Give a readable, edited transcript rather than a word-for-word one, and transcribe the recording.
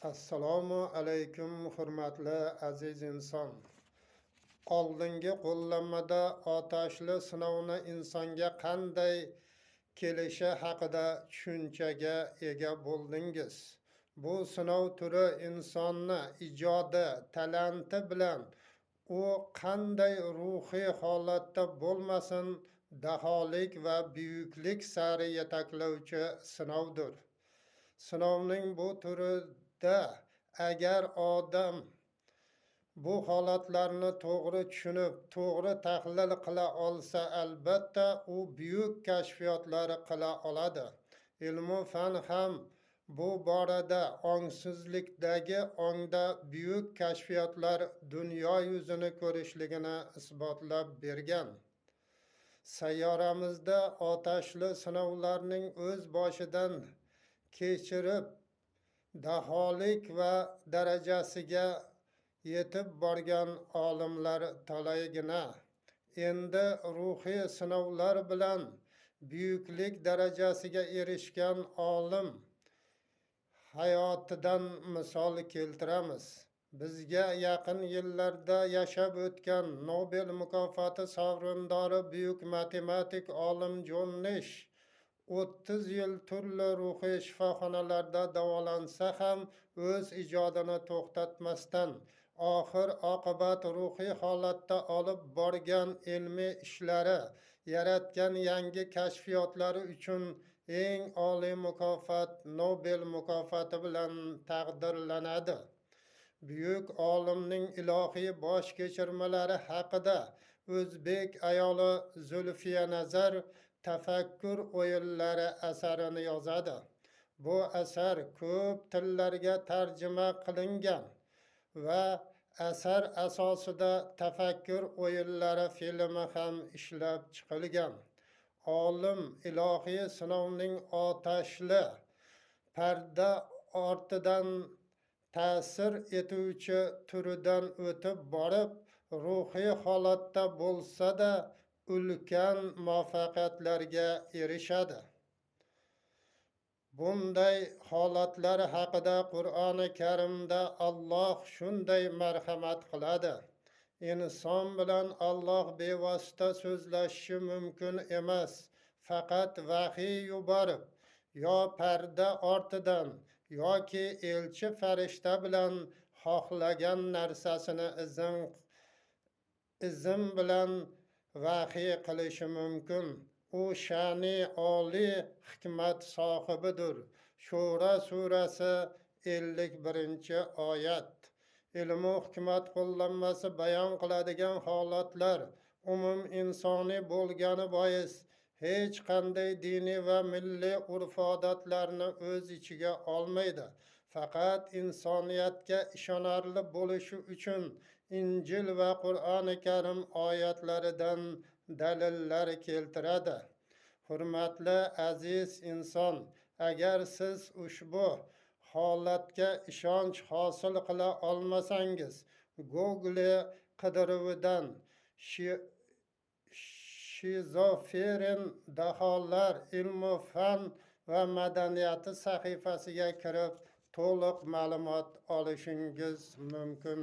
Assalomu alaykum, hurmatli aziz inson. Oldingi qo'llanmada otashli sinovni insonga qanday kelishi haqida tushunchaga ega bo'ldingiz. Bu sinov turi insonni ijodi, talanti bilan u qanday ruhiy holatda bo'lmasin, daholik va buyuklik sari yetaklovchi sinovdir. Sinovning bu turida agar odam bu holatlarni to'g'ri tushunib, to'g'ri tahlil qila olsa, albatta u buyuk kashfiyotlar qila oladi. Ilmu fan ham bu borada ongsizlikdagi ongda buyuk kashfiyotlar dunyo yuzini ko'rishligini isbotlab bergan. Sayyoramizda otashli sinovlarning o'z boshidan kechirib daholik va darajasiga yetib borgan olimlar talaygina. Endi ruhiy sinovlar bilan buyuklik darajasiga erishgan olim hayotidan misol keltiramiz. Bizga yaqin yillarda yashab o'tgan Nobel mukofoti sovrindori buyuk matematik olim Jon Nesh 30 yil turli ruhiy shifoxonalarda davolansa ham o'z ijodini to'xtatmasdan oxir oqibat ruhiy holatda olib borgan ilmiy ishlari, yaratgan yangi kashfiyotlari uchun eng oliy mukofot Nobel mukofoti bilan taqdirlanadi. Buyuk olimning ilohiy bosh kechirmalari haqida o'zbek ayoli Zulfiya Nazar Tafakkur o'yinlari asarini yozadi. Bu asar ko'p tillarga tarjima qilingan va asar asosida Tafakkur o'yinlari filmi ham ishlab chiqilgan. Olim ilohiy sinovning otashli parda ortidan ta'sir etuvchi turidan o'tib borib, ruhiy holatda bo'lsa-da ulkan muvaffaqiyatlarga erishadi. Bunday holatlar haqida Qur'oni Karimda Alloh shunday marhamat qiladi. Inson bilan Alloh bevosita so'zlashishi mumkin emas, faqat vahiy yuborib, yo parda ortidan yoki elchi farishta bilan xohlagan narsasini izm bilan vahiy qilishi mumkin. U sha'ni oliy hikmat sohibidir. Shura surasi 51-oyat. Ilmu hikmat qo'llanmasi bayon qiladigan holatlar umum insoniy bo'lgani bois hech qanday diniy va milliy urf-odatlarni o'z ichiga olmaydi. Faqat insoniyatga ishonarli bo'lishi uchun Injil va Qur'oni Karim oyatlaridan dalillar keltiradi. Hurmatli aziz inson, agar siz ushbu holatga ishonch hosil qila olmasangiz, Google qidiruvidan shizofren daholar ilmu fan va madaniyati sahifasiga kirib to'liq ma'lumot olishingiz mumkin.